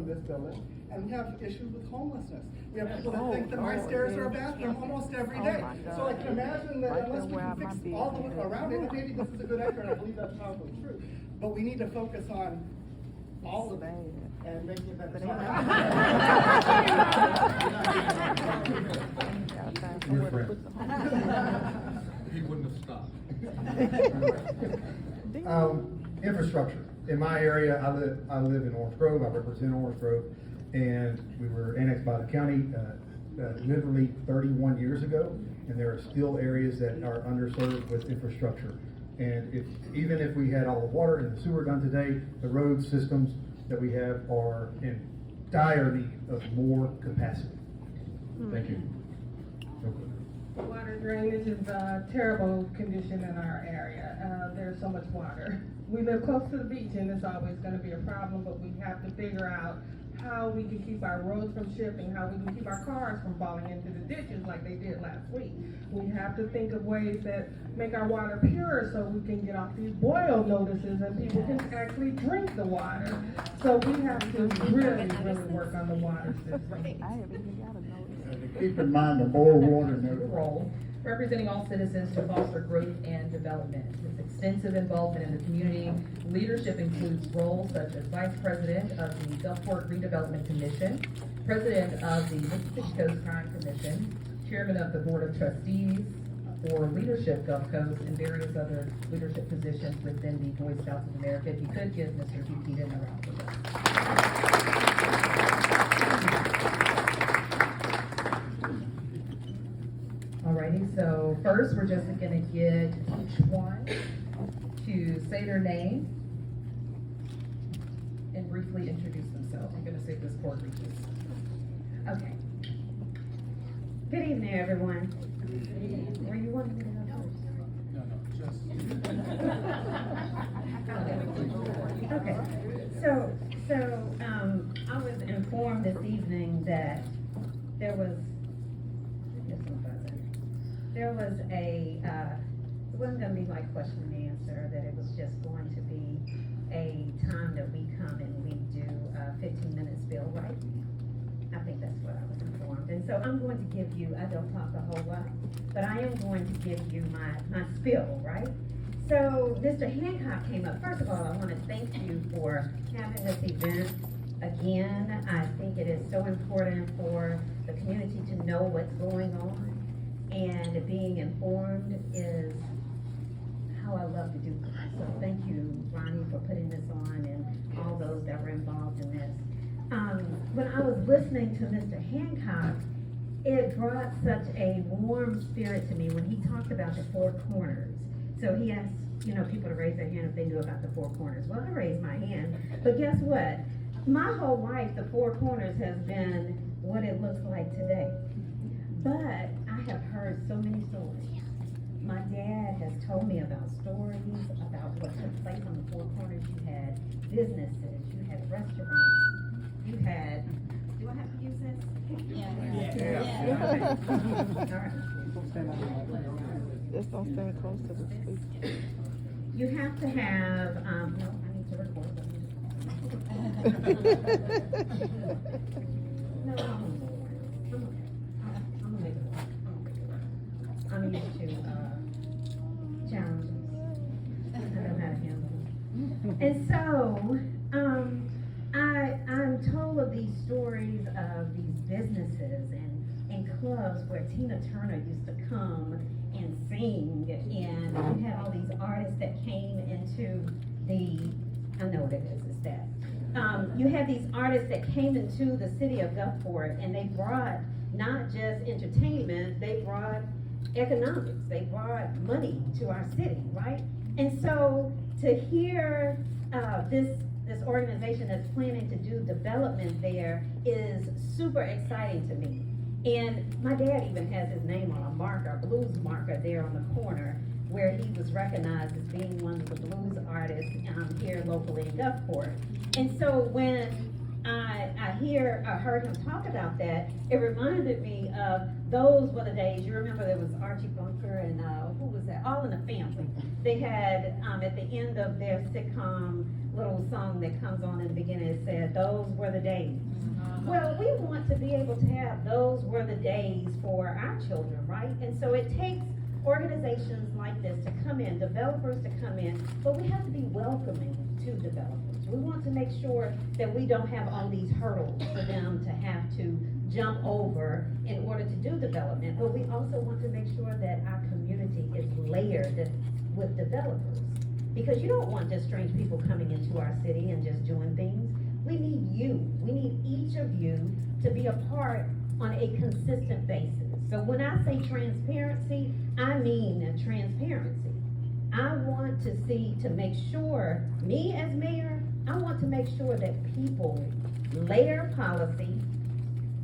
this building, and we have issues with homelessness. We have people that think that my stairs are a bathroom almost every day. So I can imagine that unless we can fix all the way around it, maybe this is a good answer, and I believe that's probably true. But we need to focus on all of it and making it better. Your friend. He wouldn't have stopped. Infrastructure. In my area, I live in Orange Grove. I represent Orange Grove, and we were annexed by the county literally 31 years ago, and there are still areas that are underserved with infrastructure. And even if we had all the water and the sewer done today, the road systems that we have are in dire need of more capacity. Thank you. Water drainage is a terrible condition in our area. There's so much water. We live close to the beach, and it's always going to be a problem, but we have to figure out how we can keep our roads from shipping, how we can keep our cars from falling into the ditches like they did last week. We have to think of ways that make our water pure so we can get off these boil notices and people can actually drink the water. So we have to really, really work on the water system. And to keep in mind the boil water Role, representing all citizens to foster growth and development. With extensive involvement in the community, leadership includes roles such as Vice President of the Gulfport Redevelopment Commission, President of the Mississippi Coast Crime Commission, Chairman of the Board of Trustees for Leadership Gulf Coast, and various other leadership positions within the Boy Scouts of America. If you could give Mr. Buchanan a round of applause. Alrighty, so first we're just gonna get each one to say their name and briefly introduce themselves. I'm gonna see if this cord reaches. Okay. Good evening, everyone. Where you want me to go first? No, Okay, I was informed this evening that there was it wasn't gonna be like question and answer, that it was just going to be a time that we come and we do a 15-minute spill, right? I think that's what I was informed. And so I'm going to give you, I don't talk a whole lot, but I am going to give you my spill, right? So Mr. Hancock came up. First of all, I want to thank you for having this event again. I think it is so important for the community to know what's going on, and being informed is how I love to do this. So thank you, Ronnie, for putting this on, and all those that were involved in this. When I was listening to Mr. Hancock, it brought such a warm spirit to me when he talked about the four corners. So he asked, people to raise their hand if they knew about the four corners. Well, I raised my hand, but guess what? My whole life, the four corners has been what it looks like today. But I have heard so many stories. My dad has told me about stories about what took place on the four corners. You had businesses, you had restaurants, you had, do I have to use this? Yeah. Okay. All right. Just don't stand close to the speaker. You have to have, no, I need to record. No, I'm okay. I'm gonna make it work. I'm used to, challenges. I know how to handle them. And so, I'm told of these stories of these businesses and clubs where Tina Turner used to come and sing, and you had all these artists that came into I know what it is, it's that. You had these artists that came into the city of Gulfport, and they brought not just entertainment, they brought economics, they brought money to our city, right? And so to hear this organization that's planning to do development there is super exciting to me. And my dad even has his name on a marker, a blues marker there on the corner, where he was recognized as being one of the blues artists here locally in Gulfport. And so when I heard him talk about that, it reminded me of those were the days. You remember there was Archie Bunker and who was that? All in the Family. They had at the end of their sitcom little song that comes on in the beginning. It said, "Those were the days." Well, we want to be able to have those were the days for our children, right? And so it takes organizations like this to come in, developers to come in, but we have to be welcoming to developers. We want to make sure that we don't have all these hurdles for them to have to jump over in order to do development, but we also want to make sure that our community is layered with developers. Because you don't want just strange people coming into our city and just doing things. We need you. We need each of you to be a part on a consistent basis. So when I say transparency, I mean transparency. I want to make sure, me as mayor, I want to make sure that people layer policy,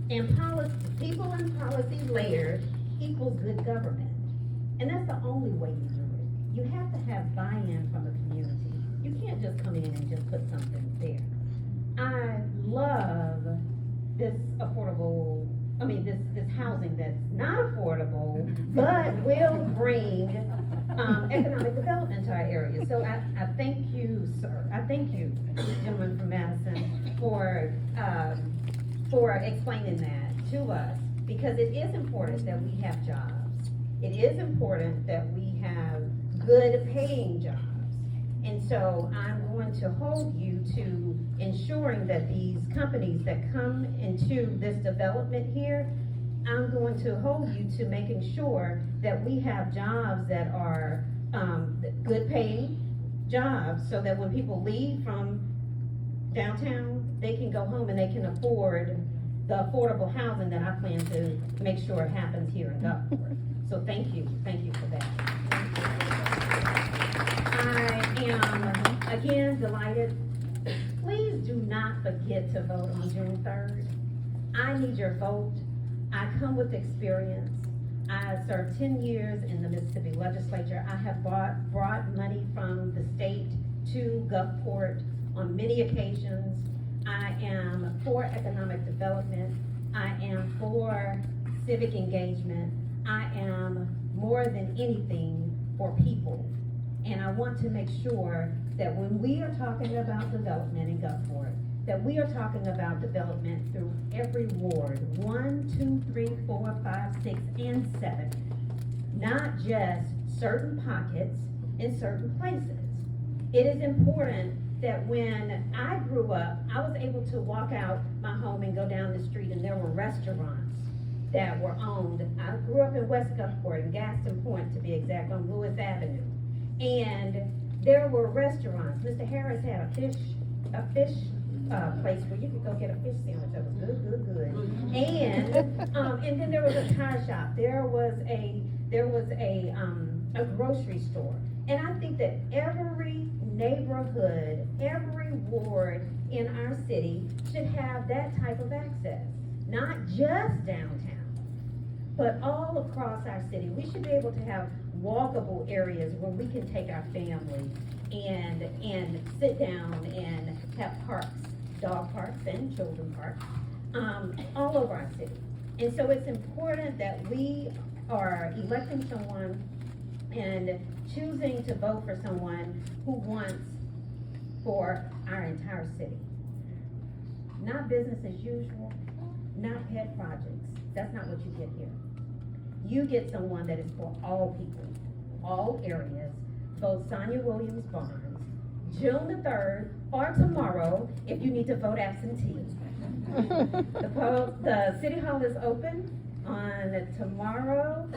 and people and policy layered equals good government. And that's the only way you do it. You have to have buy-in from the community. You can't just come in and just put something there. I love this this housing that's not affordable, but will bring economic development to our area. So I thank you, sir. I thank you, gentleman from Madison, for explaining that to us, because it is important that we have jobs. It is important that we have good paying jobs. And so I'm going to hold you to ensuring that these companies that come into this development here, I'm going to hold you to making sure that we have jobs that are good paying jobs, so that when people leave from downtown, they can go home and they can afford the affordable housing that I plan to make sure happens here in Gulfport. So thank you for that. I am again delighted. Please do not forget to vote on June 3rd. I need your vote. I come with experience. I served 10 years in the Mississippi legislature. I have brought money from the state to Gulfport on many occasions. I am for economic development. I am for civic engagement. I am more than anything for people. And I want to make sure that when we are talking about development in Gulfport, that we are talking about development through every ward, 1, 2, 3, 4, 5, 6, and 7, not just certain pockets in certain places. It is important that when I grew up, I was able to walk out my home and go down the street and there were restaurants that were owned. I grew up in West Gulfport, in Gaston Point to be exact, on Lewis Avenue. And there were restaurants. Mr. Harris had a fish place where you could go get a fish sandwich that was good. And then there was a tire shop. There was a grocery store. And I think that every neighborhood, every ward in our city should have that type of access. Not just downtown, but all across our city. We should be able to have walkable areas where we can take our family and sit down and have parks, dog parks and children parks, all over our city. And so it's important that we are electing someone and choosing to vote for someone who wants for our entire city. Not business as usual, not pet projects. That's not what you get here. You get someone that is for all people, all areas. Vote Sonia Williams Barnes, June the 3rd, or tomorrow if you need to vote absentee. The City Hall is open on tomorrow.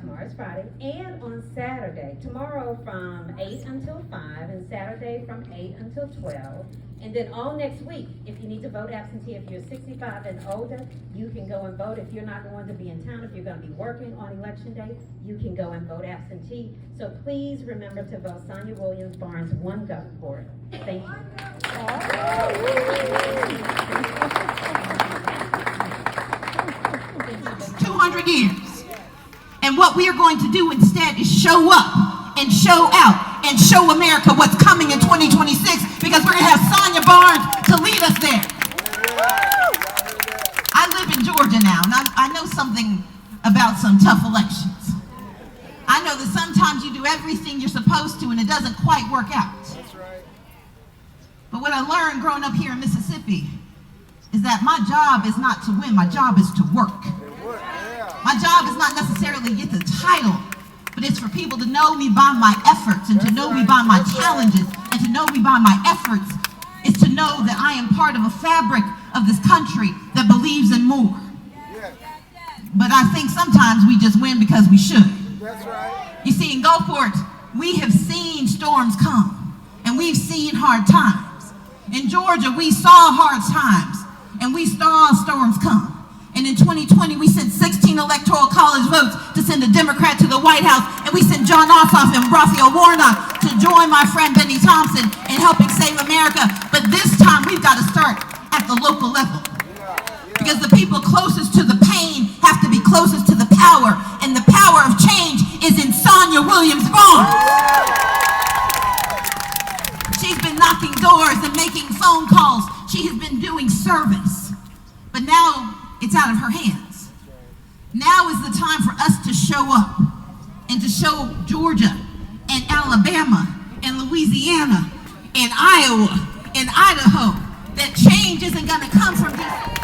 Tomorrow is Friday, and on Saturday. Tomorrow from 8 until 5, and Saturday from 8 until 12. And then all next week, if you need to vote absentee, if you're 65 and older, you can go and vote. If you're not going to be in town, if you're going to be working on election day, you can go and vote absentee. So please remember to vote Sonia Williams Barnes, 1 Gulfport. Thank you. 200 years. And what we are going to do instead is show up and show out and show America what's coming in 2026, because we're going to have Sonia Barnes to lead us there. I live in Georgia now, and I know something about some tough elections. I know that sometimes you do everything you're supposed to and it doesn't quite work out. But what I learned growing up here in Mississippi is that my job is not to win, my job is to work. My job is not necessarily to get the title, but it's for people to know me by my efforts and to know me by my challenges and to know me by my efforts. It's to know that I am part of a fabric of this country that believes in more. But I think sometimes we just win because we should. You see, in Gulfport, we have seen storms come and we've seen hard times. In Georgia, we saw hard times and we saw storms come. And in 2020, we sent 16 electoral college votes to send a Democrat to the White House, and we sent John Ossoff and Raphael Warnock to join my friend Benny Thompson in helping save America. But this time, we've got to start at the local level. Because the people closest to the pain have to be closest to the power, and the power of change is in Sonia Williams Barnes. She's been knocking doors and making phone calls. She has been doing service. But now, it's out of her hands. Now is the time for us to show up and to show Georgia and Alabama and Louisiana and Iowa and Idaho that change isn't going to come from these